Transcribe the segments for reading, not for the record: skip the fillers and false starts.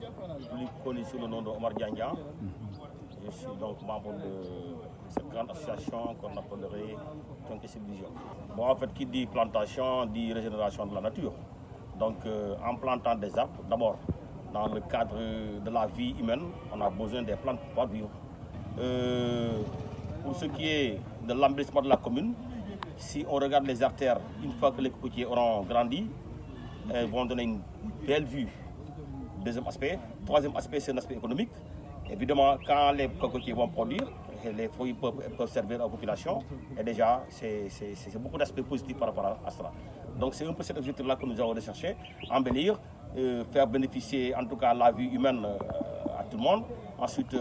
plus connu sous le nom de Omar Diandia. Je suis donc membre de cette grande association qu'on appellerait Thionck Vision. Bon, en fait, qui dit plantation, dit régénération de la nature. Donc, en plantant des arbres, d'abord, dans le cadre de la vie humaine, on a besoin des plantes pour pouvoir vivre. Pour ce qui est de l'embellissement de la commune, si on regarde les artères, une fois que les cocotiers auront grandi, elles vont donner une belle vue. Deuxième aspect. Troisième aspect, c'est un aspect économique. Évidemment, quand les cocotiers vont produire, les fruits peuvent servir à la population. Et déjà, c'est beaucoup d'aspects positifs par rapport à cela. Donc c'est un peu cet objectif-là que nous avons recherché, embellir, faire bénéficier en tout cas la vie humaine à tout le monde. Ensuite,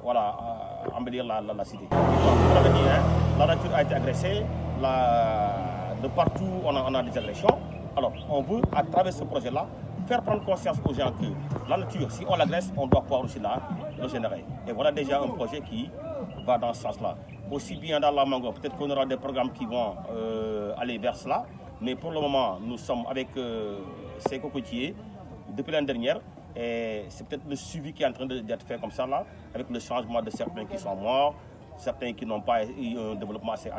voilà, embellir la cité. Comme vous l'avez dit, hein, la nature a été agressée, de partout on a des agressions. Alors on veut, à travers ce projet-là, faire prendre conscience aux gens que la nature, si on l'agresse, on doit pouvoir aussi le générer. Et voilà déjà un projet qui va dans ce sens-là. Aussi bien dans la mango, peut-être qu'on aura des programmes qui vont aller vers cela, mais pour le moment, nous sommes avec ces cocotiers depuis l'année dernière, et c'est peut-être le suivi qui est en train d'être fait comme ça là, avec le changement de certains qui sont morts, certains qui n'ont pas eu un développement assez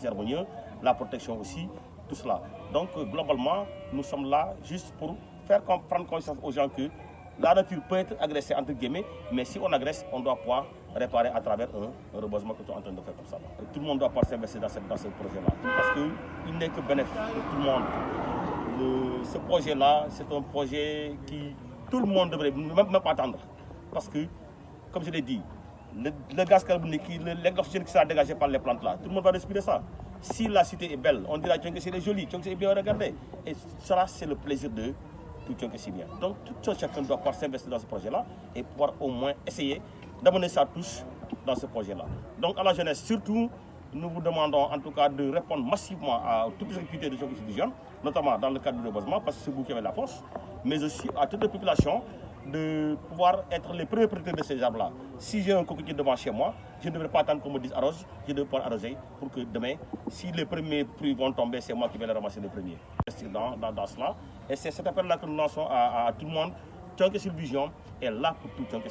harmonieux, la protection aussi, tout cela. Donc globalement, nous sommes là juste pour faire prendre conscience aux gens que la nature peut être agressée entre guillemets, mais si on agresse, on doit pouvoir réparer à travers un reboisement que nous sommes en train de faire comme ça. Tout le monde doit pouvoir s'investir dans ce projet-là, parce qu'il n'est que bénéfique pour tout le monde. Ce projet-là, c'est un projet qui tout le monde devrait même pas attendre, parce que, comme je l'ai dit, le gaz carbonique, l'oxygène qui sera dégagé par les plantes là, tout le monde va respirer ça. Si la cité est belle, on dira que c'est joli, que c'est bien regardé. Et cela, c'est le plaisir de tout bien. Donc, tout chacun doit pouvoir s'investir dans ce projet-là et pouvoir au moins essayer d'amener sa touche dans ce projet-là. Donc, à la jeunesse, surtout, nous vous demandons en tout cas de répondre massivement à toutes les activités de Thionck Vision, notamment dans le cadre du reboisement, parce que c'est vous qui avez la force, mais aussi à toute la population de pouvoir être les premiers protecteurs de ces arbres-là. Si j'ai un cocotier devant chez moi, je ne devrais pas attendre qu'on me dise arrose, je devrais pouvoir arroser pour que demain, si les premiers fruits vont tomber, c'est moi qui vais les ramasser les premiers. Dans cela. Et c'est cet appel-là que nous lançons à tout le monde. Thionck Vision est là pour tout Thionck.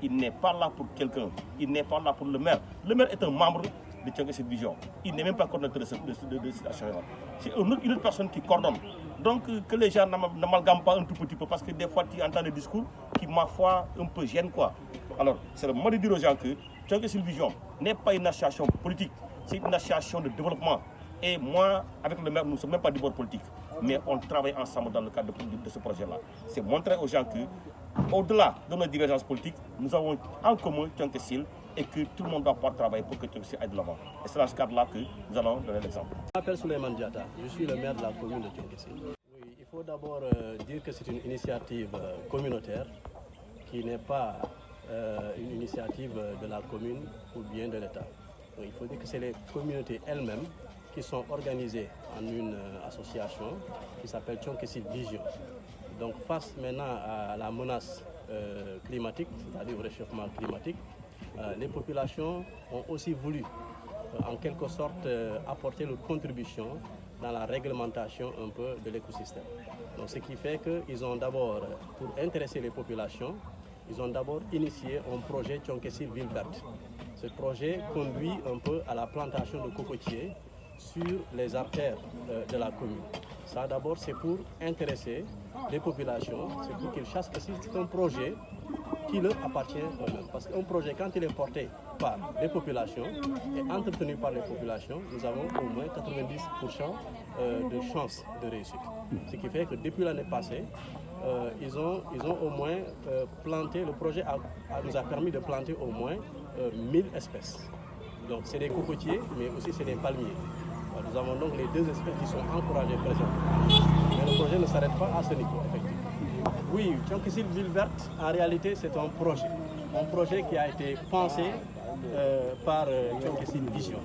Il n'est pas là pour quelqu'un, il n'est pas là pour le maire. Le maire est un membre de Thionck Vision. Il n'est même pas coordonnateur de cette action-là. C'est une autre personne qui coordonne. Donc que les gens n'amalgament pas un tout petit peu, parce que des fois tu entends des discours qui, ma foi, un peu gênent quoi. Alors, c'est le moment de dire aux gens que Thionck Vision n'est pas une association politique, c'est une association de développement. Et moi, avec le maire, nous ne sommes même pas du bord politique, mais on travaille ensemble dans le cadre de ce projet-là. C'est montrer aux gens que, au-delà de nos divergences politiques, nous avons en commun Thionck et que tout le monde doit pouvoir travailler pour que Thionck aille de l'avant. Et c'est dans ce cadre-là que nous allons donner l'exemple. Je m'appelle Souleymane Diatta, je suis le maire de la commune de Thionck. Oui, il faut d'abord dire que c'est une initiative communautaire qui n'est pas une initiative de la commune ou bien de l'État. Il faut dire que c'est les communautés elles-mêmes qui sont organisées en une association qui s'appelle Thionck Vision. Donc face maintenant à la menace climatique, c'est-à-dire au réchauffement climatique, les populations ont aussi voulu en quelque sorte apporter leur contribution dans la réglementation un peu de l'écosystème. Donc ce qui fait qu'ils ont d'abord, pour intéresser les populations, ils ont d'abord initié un projet Thionck Ville Verte. Ce projet conduit un peu à la plantation de cocotiers sur les artères de la commune. Ça d'abord c'est pour intéresser les populations, c'est pour qu'ils sachent que c'est un projet qui leur appartient eux-mêmes. Parce qu'un projet, quand il est porté par les populations et entretenu par les populations, nous avons au moins 90% de chances de réussite. Ce qui fait que depuis l'année passée, ils ont au moins planté, le projet nous a permis de planter au moins 1000 espèces. Donc c'est des cocotiers, mais aussi c'est des palmiers. Nous avons donc les deux espèces qui sont encouragées présentement. Mais le projet ne s'arrête pas à ce niveau, effectivement. Oui, Thionck Ville Verte, en réalité, c'est un projet qui a été pensé par Thionck Vision.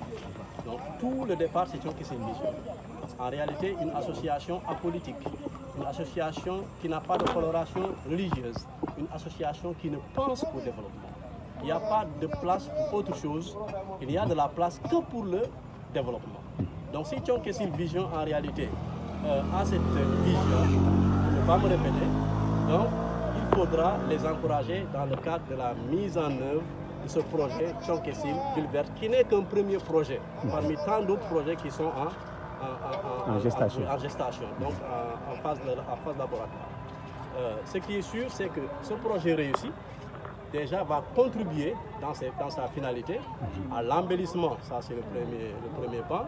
Donc tout le départ, c'est Thionck Vision. En réalité, une association apolitique, une association qui n'a pas de coloration religieuse, une association qui ne pense qu'au développement. Il n'y a pas de place pour autre chose, il y a de la place que pour le développement. Donc si Thionck Vision, en réalité, a cette vision, je ne vais pas me répéter, donc il faudra les encourager dans le cadre de la mise en œuvre de ce projet Thionck-Essyl Ville Verte, qui n'est qu'un premier projet parmi tant d'autres projets qui sont en gestation, donc en phase laboratoire. Ce qui est sûr, c'est que ce projet réussi déjà va contribuer dans sa finalité à l'embellissement, ça c'est le premier pan,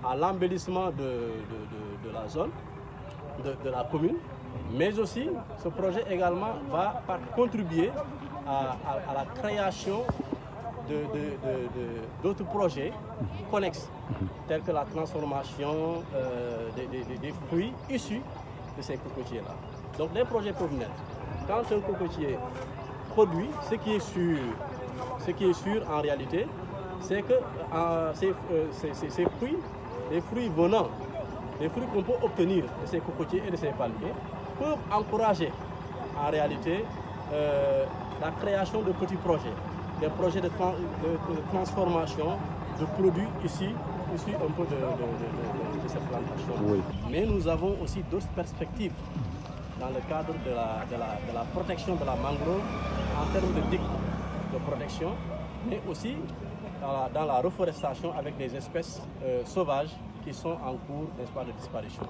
à l'embellissement de la zone, de la commune, mais aussi ce projet également va contribuer à la création d'autres projets connexes, tels que la transformation des fruits issus de ces cocotiers-là. Donc des projets peuvent naître. Quand un cocotier produit, ce qui est sûr en réalité, c'est que ces fruits, les fruits qu'on peut obtenir de ces cocotiers et de ces palmiers, peuvent encourager en réalité la création de petits projets, des projets de transformation de produits issus un peu de cette plantation. Oui. Mais nous avons aussi d'autres perspectives dans le cadre de la protection de la mangrove en termes de digues de protection, mais aussi dans la reforestation avec des espèces sauvages qui sont en cours, n'est-ce pas, de disparition.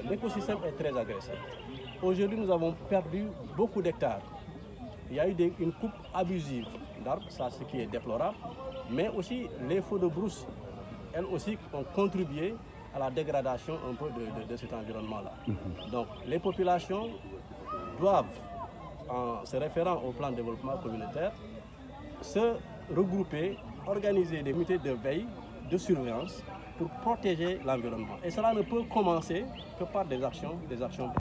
L'écosystème est très agressé. Aujourd'hui, nous avons perdu beaucoup d'hectares. Il y a eu une coupe abusive d'arbres, ça ce qui est déplorable, mais aussi les feux de brousse, elles aussi ont contribué à la dégradation un peu de cet environnement-là. Donc les populations doivent, en se référant au plan de développement communautaire, se regrouper, organiser des comités de veille, de surveillance pour protéger l'environnement. Et cela ne peut commencer que par des actions